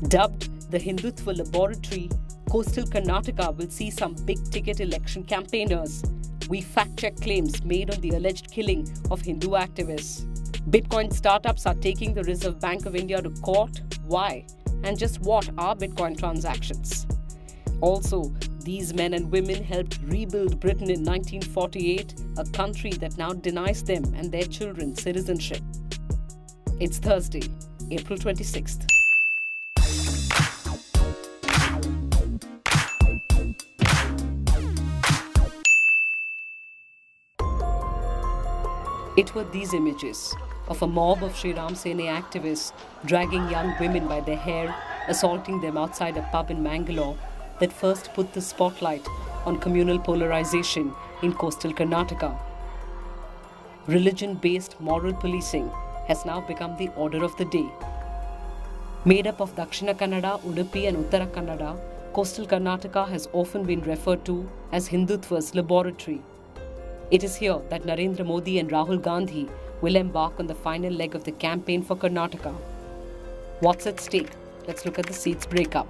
Dubbed the Hindutva Laboratory, coastal Karnataka will see some big-ticket election campaigners. We fact-check claims made on the alleged killing of Hindu activists. Bitcoin startups are taking the Reserve Bank of India to court. Why? And just what are Bitcoin transactions? Also, these men and women helped rebuild Britain in 1948, a country that now denies them and their children citizenship. It's Thursday, April 26th. It were these images of a mob of Sri Ram Sena activists dragging young women by their hair, assaulting them outside a pub in Mangalore, that first put the spotlight on communal polarization in coastal Karnataka. Religion-based moral policing has now become the order of the day. Made up of Dakshina Kannada, Udupi and Uttara Kannada, coastal Karnataka has often been referred to as Hindutva's laboratory. It is here that Narendra Modi and Rahul Gandhi will embark on the final leg of the campaign for Karnataka. What's at stake? Let's look at the seats breakup.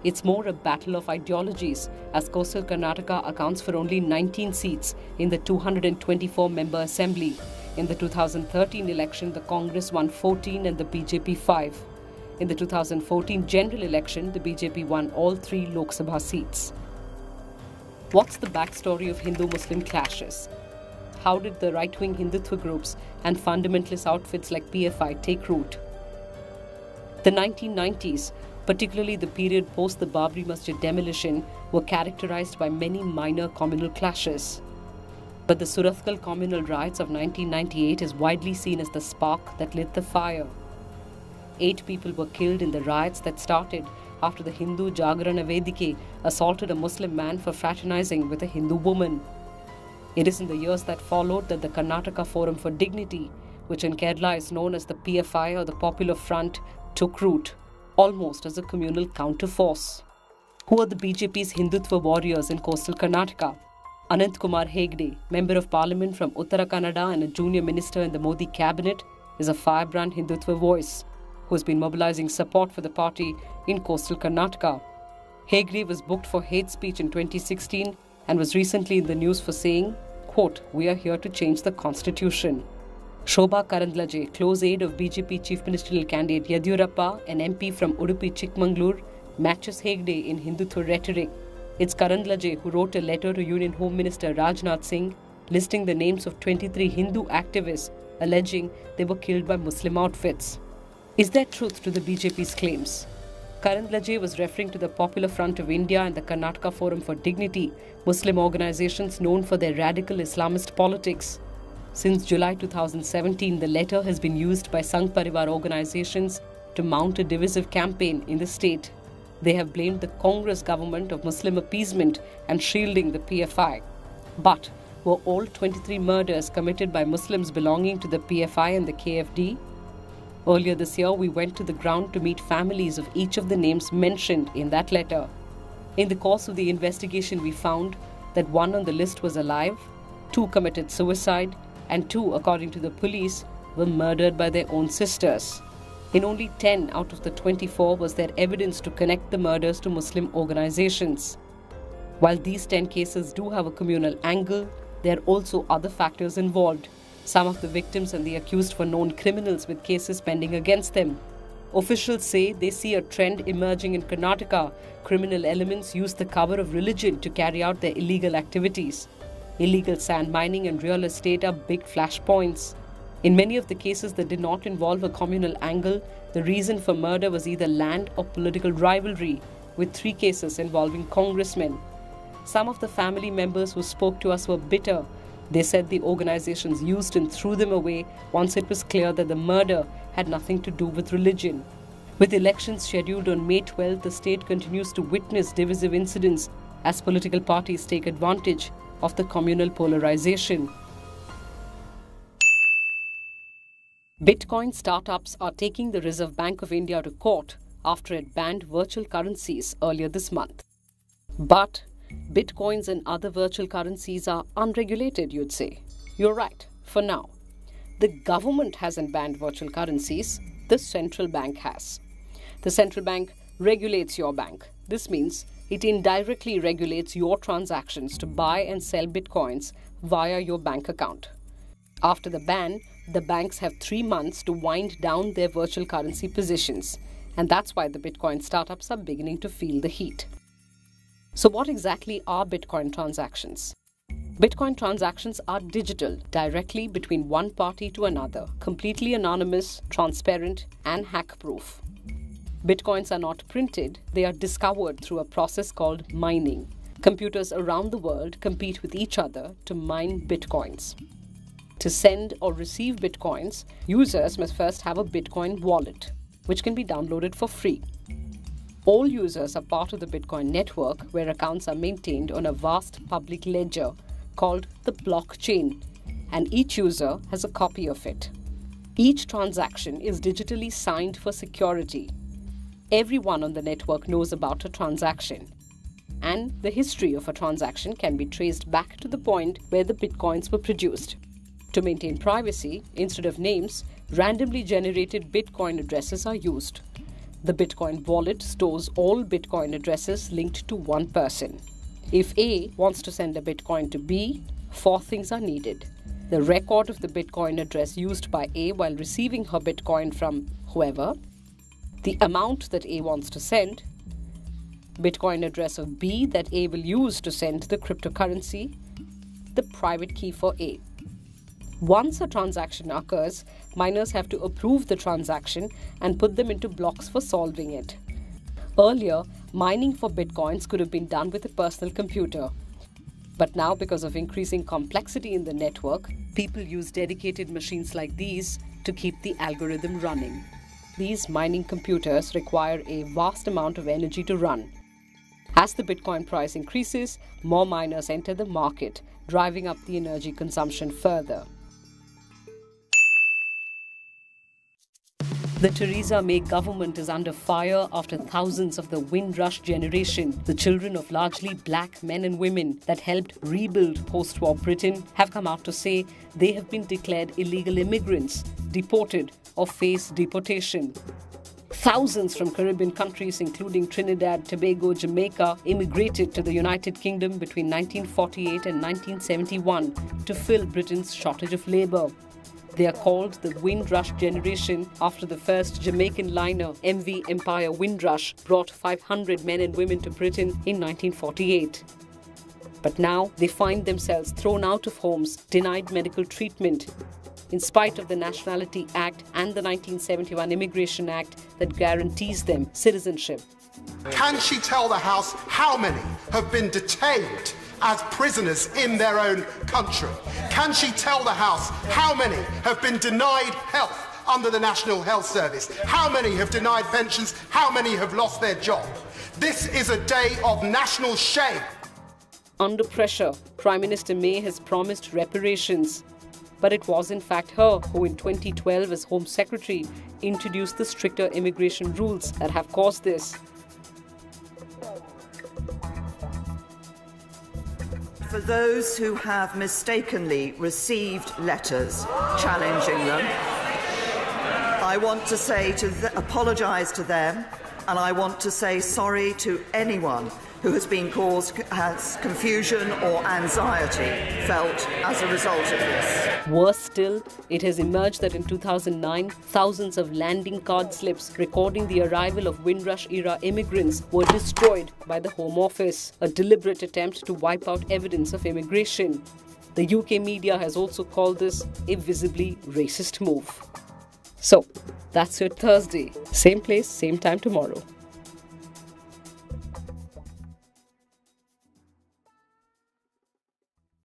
It's more a battle of ideologies, as coastal Karnataka accounts for only 19 seats in the 224-member assembly. In the 2013 election, the Congress won 14 and the BJP 5. In the 2014 general election, the BJP won all 3 Lok Sabha seats. What's the backstory of Hindu-Muslim clashes? How did the right-wing Hindutva groups and fundamentalist outfits like PFI take root? The 1990s, particularly the period post the Babri Masjid demolition, were characterized by many minor communal clashes. But the Surathkal communal riots of 1998 is widely seen as the spark that lit the fire. 8 people were killed in the riots that started after the Hindu Jagrana Vedike assaulted a Muslim man for fraternizing with a Hindu woman. It is in the years that followed that the Karnataka Forum for Dignity, which in Kerala is known as the PFI or the Popular Front, took root, almost as a communal counterforce. Who are the BJP's Hindutva warriors in coastal Karnataka? Anant Kumar Hegde, Member of Parliament from Uttara Kannada and a junior minister in the Modi cabinet, is a firebrand Hindutva voice who has been mobilizing support for the party in coastal Karnataka. Hegde was booked for hate speech in 2016 and was recently in the news for saying, quote, "We are here to change the constitution." Shobha Karandlaje, close aide of BJP Chief Ministerial candidate Yediyurappa, an MP from Udupi Chikmagalur, matches Hegde in Hindutva rhetoric. It's Karandlaje who wrote a letter to Union Home Minister Rajnath Singh listing the names of 23 Hindu activists alleging they were killed by Muslim outfits. Is there truth to the BJP's claims? Karandlaje was referring to the Popular Front of India and the Karnataka Forum for Dignity, Muslim organizations known for their radical Islamist politics. Since July 2017, the letter has been used by Sangh Parivar organizations to mount a divisive campaign in the state. They have blamed the Congress government of Muslim appeasement and shielding the PFI. But were all 23 murders committed by Muslims belonging to the PFI and the KFD? Earlier this year, we went to the ground to meet families of each of the names mentioned in that letter. In the course of the investigation, we found that 1 on the list was alive, 2 committed suicide, and 2, according to the police, were murdered by their own sisters. In only 10 out of the 24 was there evidence to connect the murders to Muslim organizations. While these 10 cases do have a communal angle, there are also other factors involved. Some of the victims and the accused were known criminals with cases pending against them. Officials say they see a trend emerging in Karnataka. Criminal elements use the cover of religion to carry out their illegal activities. Illegal sand mining and real estate are big flashpoints. In many of the cases that did not involve a communal angle, the reason for murder was either land or political rivalry, with 3 cases involving congressmen. Some of the family members who spoke to us were bitter. They said the organizations used and threw them away once it was clear that the murder had nothing to do with religion. With elections scheduled on May 12, the state continues to witness divisive incidents as political parties take advantage of the communal polarization. Bitcoin startups are taking the Reserve Bank of India to court after it banned virtual currencies earlier this month. But Bitcoins and other virtual currencies are unregulated, you'd say. You're right, for now. The government hasn't banned virtual currencies, the central bank has. The central bank regulates your bank. This means it indirectly regulates your transactions to buy and sell bitcoins via your bank account. After the ban, the banks have 3 months to wind down their virtual currency positions, and that's why the Bitcoin startups are beginning to feel the heat. So what exactly are Bitcoin transactions? Bitcoin transactions are digital, directly between one party to another, completely anonymous, transparent, and hack-proof. Bitcoins are not printed, they are discovered through a process called mining. Computers around the world compete with each other to mine bitcoins. To send or receive bitcoins, users must first have a Bitcoin wallet, which can be downloaded for free. All users are part of the Bitcoin network, where accounts are maintained on a vast public ledger called the blockchain, and each user has a copy of it. Each transaction is digitally signed for security. Everyone on the network knows about a transaction, and the history of a transaction can be traced back to the point where the bitcoins were produced. To maintain privacy, instead of names, randomly generated Bitcoin addresses are used. The Bitcoin wallet stores all Bitcoin addresses linked to one person. If A wants to send a Bitcoin to B, 4 things are needed: the record of the Bitcoin address used by A while receiving her Bitcoin from whoever, the amount that A wants to send, Bitcoin address of B that A will use to send the cryptocurrency, the private key for A. Once a transaction occurs, miners have to approve the transaction and put them into blocks for solving it. Earlier, mining for bitcoins could have been done with a personal computer. But now, because of increasing complexity in the network, people use dedicated machines like these to keep the algorithm running. These mining computers require a vast amount of energy to run. As the Bitcoin price increases, more miners enter the market, driving up the energy consumption further. The Theresa May government is under fire after thousands of the Windrush generation, the children of largely black men and women that helped rebuild post-war Britain, have come out to say they have been declared illegal immigrants, deported or face deportation. Thousands from Caribbean countries including Trinidad, Tobago, Jamaica immigrated to the United Kingdom between 1948 and 1971 to fill Britain's shortage of labour. They are called the Windrush generation after the first Jamaican liner MV Empire Windrush brought 500 men and women to Britain in 1948. But now they find themselves thrown out of homes, denied medical treatment, in spite of the Nationality Act and the 1971 Immigration Act that guarantees them citizenship. Can she tell the House how many have been detained as prisoners in their own country? Can she tell the House how many have been denied health under the National Health Service? How many have denied pensions? How many have lost their job? This is a day of national shame. Under pressure, Prime Minister May has promised reparations. But it was in fact her who in 2012 as Home Secretary introduced the stricter immigration rules that have caused this. For those who have mistakenly received letters challenging them, I want to say apologise to them, and I want to say sorry to anyone who has confusion or anxiety felt as a result of this. Worse still, it has emerged that in 2009, thousands of landing card slips recording the arrival of Windrush-era immigrants were destroyed by the Home Office, a deliberate attempt to wipe out evidence of immigration. The UK media has also called this a visibly racist move. So, that's your Thursday. Same place, same time tomorrow.